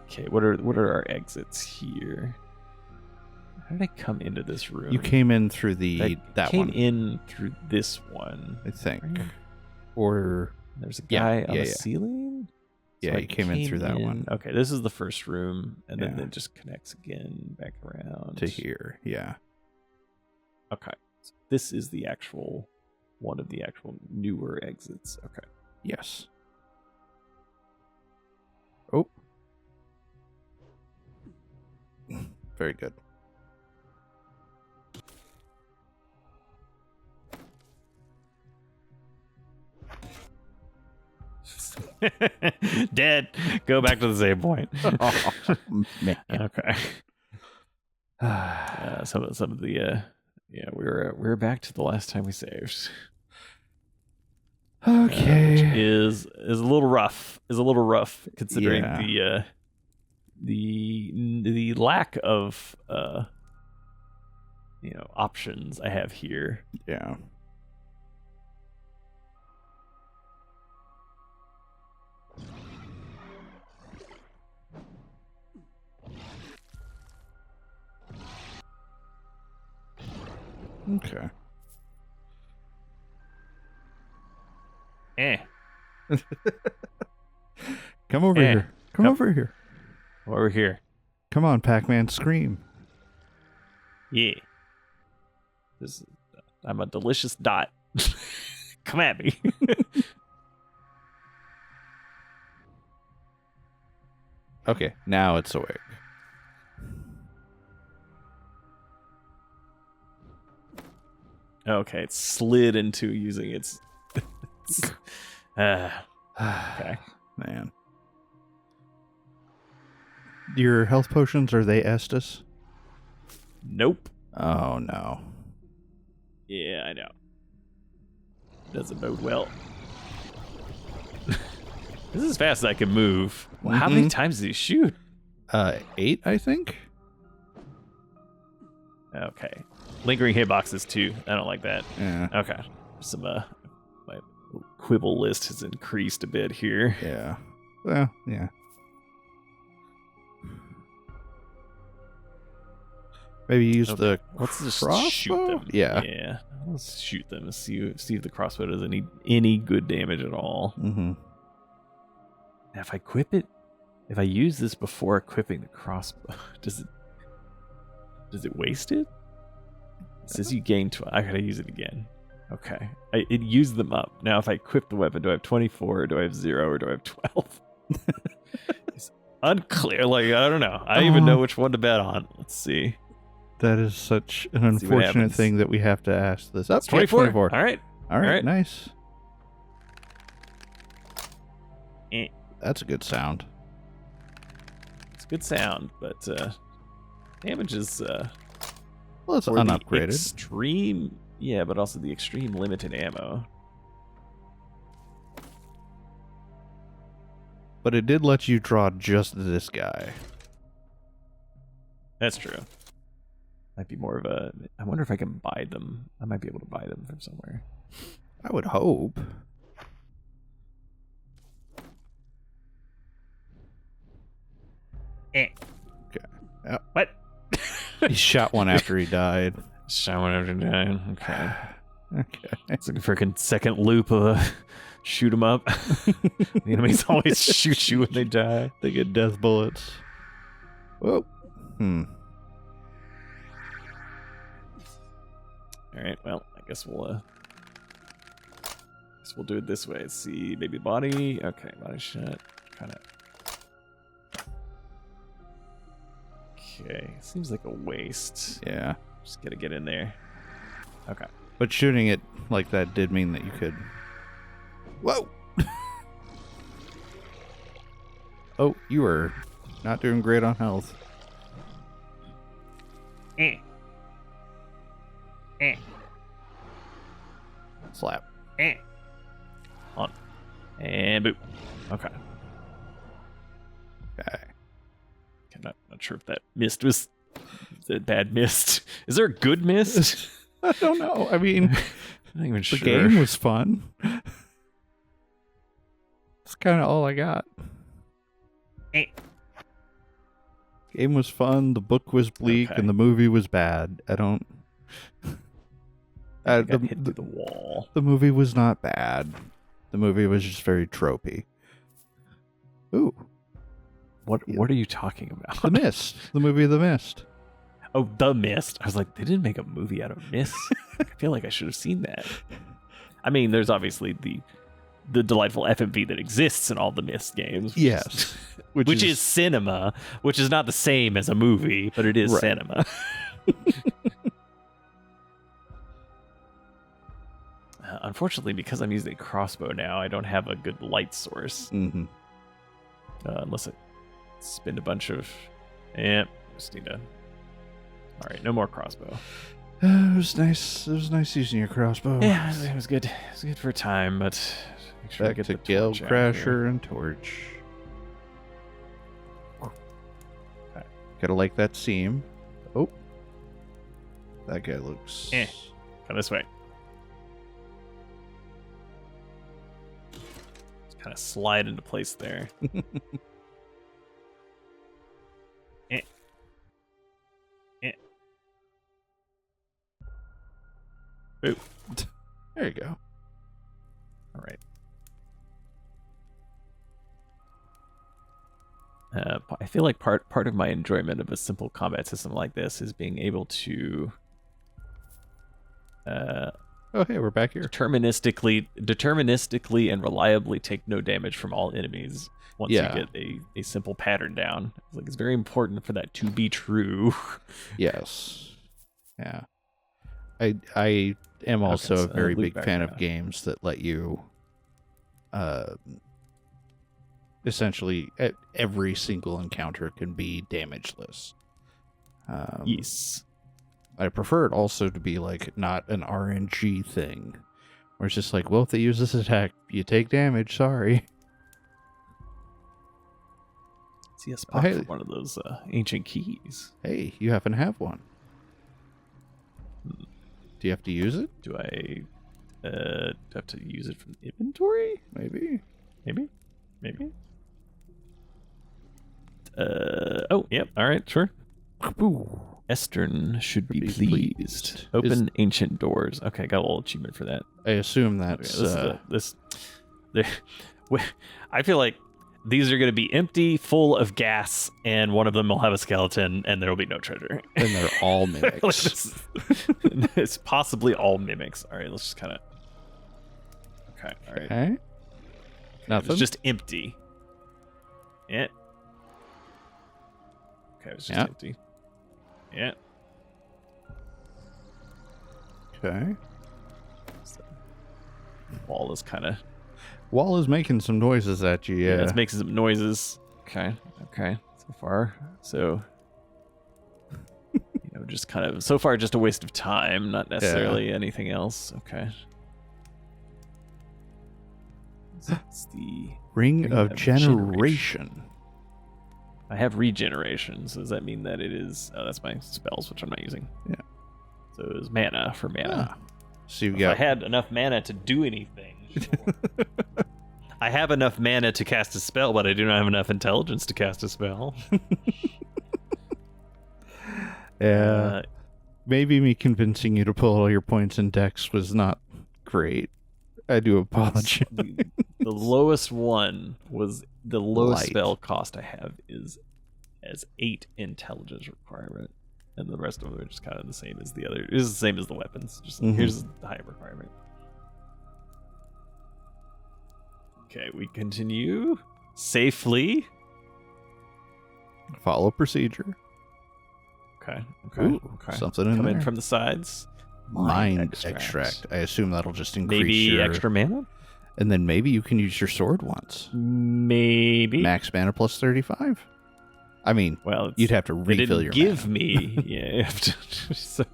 Okay, what are our exits here? How did I come into this room? You came in through I that came one, in through this one. I think. Right? Or There's a Yeah, guy on yeah, the yeah. ceiling? Yeah, I you came in through that one. Okay, this is the first room, and then Yeah. it just connects again back around. to here. Yeah. Okay. So this is the actual one of the actual newer exits. Okay. Yes. Oh. Very good. Dead. Go back to the same point. Man. Okay. Some of the yeah, we were back to the last time we saved. Okay. Which is a little rough. Considering Yeah. the lack of options I have here. Yeah. Okay. Come over here. Come over here. Over here. Come on, Pac-Man, scream. Yeah. I'm a delicious dot. Come at me. Okay, now it's awake. Okay, it slid into using its. Okay. Man. Your health potions, are they Estus? Nope. Oh, no. Yeah, I know. Doesn't bode well. This is as fast as I can move. Well, how many times did he shoot? 8, I think? Okay. Lingering hitboxes too. I don't like that. Yeah. Okay. Some my quibble list has increased a bit here. Yeah. Well, yeah. Maybe use the Let's just crossbow? shoot them. Yeah. Yeah. Let's shoot them and see if the crossbow does any good damage at all. Mm-hmm. Now, if I use this before equipping the crossbow, does it waste it? It says you gain 12. I gotta use it again. Okay. It used them up. Now, if I equip the weapon, do I have 24, or do I have 0, or do I have 12? It's unclear. Like, I don't know. I don't even know which one to bet on. Let's see. That is such an Let's see what unfortunate happens. thing that we have to ask this. It's 24. 24. All right. All right, right. nice. Eh. That's a good sound. It's a good sound, but damage is Well, it's for the unupgraded. extreme. Yeah, but also the extreme limited ammo. But it did let you draw just this guy. That's true. Might be more of a. I wonder if I can buy them. I might be able to buy them from somewhere. I would hope. Eh. Okay. Yep. What? He shot one after he died. Shot one after dying. Okay. Okay. It's like a freaking second loop of shoot 'em up. The enemies always shoot you when they die. They get death bullets. Whoa. All right. Well, I guess we'll do it this way. Let's see, baby body. Okay, body shot. Kind of. Okay, seems like a waste. Yeah. Just gotta get in there. Okay. But shooting it like that did mean that you could. Whoa! Oh, you were not doing great on health. Eh. Eh. Slap. Eh. On. And boop. Okay. Okay. I'm not sure if that mist was a bad mist. Is there a good mist? I don't know. I mean, I'm not even the sure. game was fun. That's kind of all I got. Eh. Game was fun. The book was bleak, Okay. and the movie was bad. I don't. I got hit through the wall. The movie was not bad. The movie was just very tropey. Ooh, What are you talking about? The Mist. The movie The Mist. Oh, The Mist. I was like, they didn't make a movie out of Mist. I feel like I should have seen that. I mean, there's obviously the delightful FMV that exists in all the Mist games. Yes. Which is cinema, which is not the same as a movie, but it is Right. cinema. Unfortunately, because I'm using a crossbow now, I don't have a good light source. Mm-hmm. Unless I spend a bunch of... Yep, just need to... Alright, no more crossbow. It was nice. It was nice using your crossbow. Yeah, it was good. It was good for a time, but... Make sure I Back get to the Gale torch out here. Crasher and Torch. Gotta like that seam. Oh. That guy looks... Come this way. Just kind of slide into place there. Ooh. There you go. All right. I feel like part of my enjoyment of a simple combat system like this is being able to Oh, hey, we're back here. deterministically and reliably take no damage from all enemies once Yeah. you get a simple pattern down. It's very important for that to be true. Yes. Yeah. I am also so, a very loop big back fan now. of games that let you essentially every single encounter can be damageless. Yes. I prefer it also to be like not an RNG thing where it's just like, well, if they use this attack, you take damage, sorry. See a spot Hey. for one of those ancient keys. Hey, you happen to have one. Do you have to use it? Do I have to use it from inventory? Maybe. Maybe. Oh, yep. All right, sure. Ooh. Estern should be Be pleased. pleased. Open ancient doors. Okay, got a little achievement for that. I assume Okay, that's I feel like these are going to be empty, full of gas, and one of them will have a skeleton, and there will be no treasure. and they're all Like, mimics. it's possibly all mimics. All right, let's just kind of. Okay, all right. Okay. Nothing. It's just empty. Yeah. Okay, it was just Yeah. empty. Yeah. Okay. So, wall is kind of. Wall is making some noises at you, yeah. It's making some noises. Okay. So far, so. Just kind of so far, just a waste of time, not necessarily anything else. Okay. It's the Ring of Generation. Generation. I have regeneration, so does that mean that it is? Oh, that's my spells, which I'm not using. Yeah. So it was mana for mana. So you If got I had enough mana to do anything. Sure. I have enough mana to cast a spell, but I do not have enough intelligence to cast a spell. Yeah. Maybe me convincing you to pull all your points in Dex was not great. I do apologize. The lowest one was the lowest Light. spell cost I have is as 8 intelligence requirement, and the rest of them are just kind of the same as the other. It's the same as the weapons. Just Mhm. here's the higher requirement. Okay, we continue safely. Follow procedure. Okay. Ooh, Okay. something in Come there. in from the sides. Mind extract. I assume that'll just increase Maybe your... extra mana. And then maybe you can use your sword once. Maybe. Max mana plus 35. I mean, Well, you'd have to they refill didn't your give mana. me. Yeah. You have to, so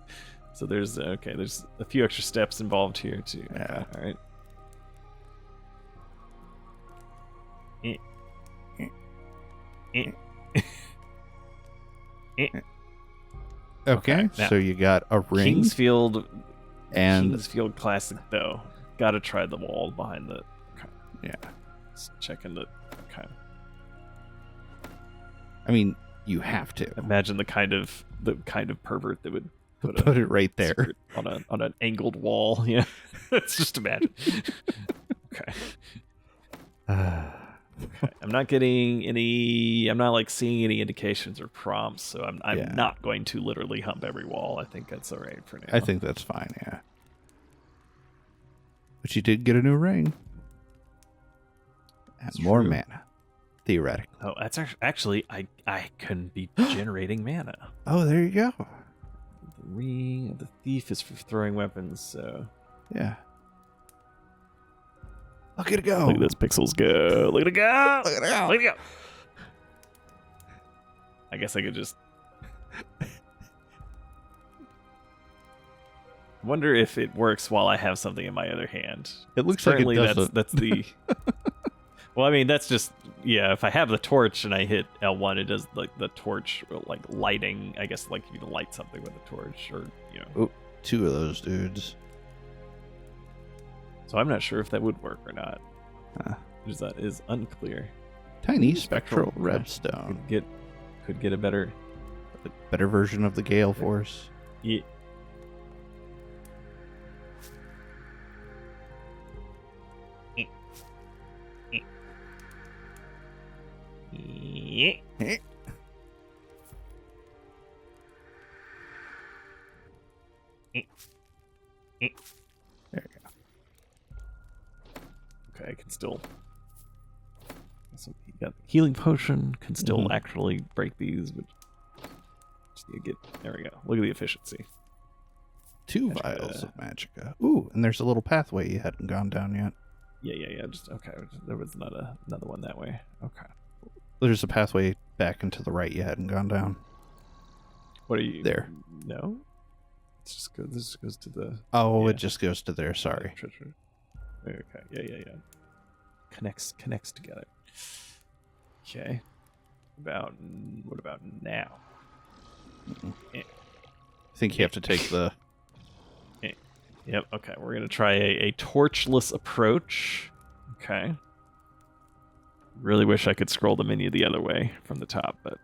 there's there's a few extra steps involved here too. Yeah. Okay, all right. Okay, now, so you got a ring Kingsfield and Kingsfield Classic though. Got to try the wall behind the. Okay. yeah. Just checking the. Okay. I mean, You have to Imagine the kind of pervert that would put it right there. secret on an angled wall. Yeah, let's just imagine. Okay. Okay. I'm not getting any. I'm not like seeing any indications or prompts, so I'm not going to literally hump every wall. I think that's all right for now. I think that's fine. Yeah. But you did get a new ring. And more mana, theoretically. Oh, that's actually I can be generating mana. Oh, there you go. The ring of the thief is for throwing weapons. So yeah. Look at it go. Look at those pixels go. Look at it go. Look at it go. Look at it go. I guess I could just. Wonder if it works while I have something in my other hand. It looks like it doesn't. That's the. Well, I mean, that's just if I have the torch and I hit L1, it does like the torch like lighting. I guess like you can light something with a torch, or Ooh, 2 of those dudes. So I'm not sure if that would work or not. That is unclear. Tiny spectral Okay. redstone. Could get a better Version of the Gale Force. Yeah. There you go. Okay, I can still. So you got the healing potion. Can still actually break these, but just need to get. There we go. Look at the efficiency. 2 vials of magicka. Ooh, and there's a little pathway you hadn't gone down yet. Yeah. Just okay. There was not another one that way. Okay. There's a pathway back and to the right you hadn't gone down. What are you there? No. It's just go. This goes to the. Oh, yeah. it just goes to there. Sorry. Okay. Yeah. Connects together. Okay. What about now? I think you have to take the. Yep. Okay. We're gonna try a torchless approach. Okay. Really wish I could scroll the menu the other way from the top, but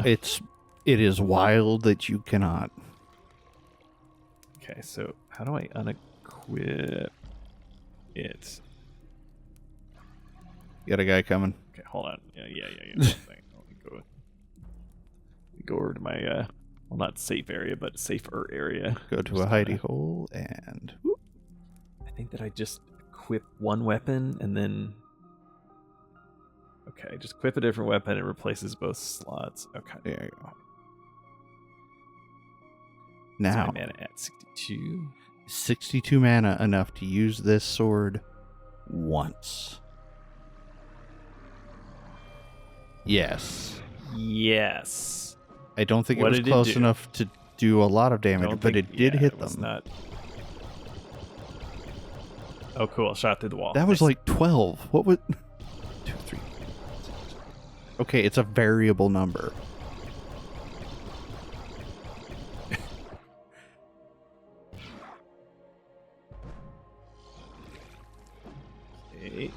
it is wild that you cannot. Okay. So how do I unequip it? You got a guy coming. Okay. Hold on. Yeah. Let me go over to my well, not safe area, but safer area. Go to a hidey hole and. Whoop. I think that I just equip one weapon and then. Okay, just equip a different weapon. It replaces both slots. Okay. There you go. Now, my mana at 62. 62 mana enough to use this sword once. Yes. Yes. I don't think What it was did it close do? enough to do a lot of damage, but it did hit it was them. Not... Oh, cool. Shot through the wall. That was Nice. like 12. What was... 2, 3. Okay, it's a variable number. Okay.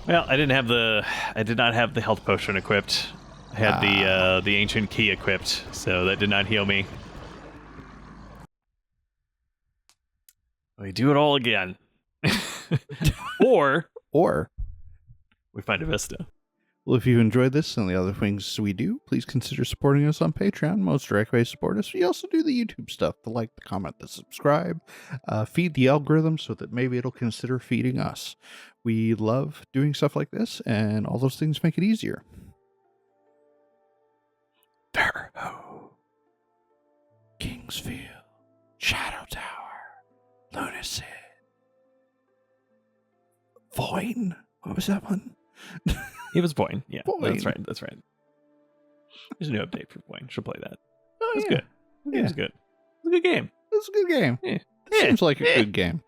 Well, I did not have the health potion equipped. I had the ancient key equipped, so that did not heal me. We do it all again. or we find a vista. Well, if you enjoyed this and the other things we do, please consider supporting us on Patreon. Most direct way to support us. We also do the YouTube stuff, the like, the comment, the subscribe. Feed the algorithm so that maybe it'll consider feeding us. We love doing stuff like this, and all those things make it easier. Verho, Kingsfield, Shadow Tower, Lunacy, Voin. What was that one? He was Boyne. Yeah, Boyne. That's right. There's a new update for Boyne. She'll play that. Oh, It's yeah. good. It was good. It was a good game. It's a good game. Yeah. Seems like a good game.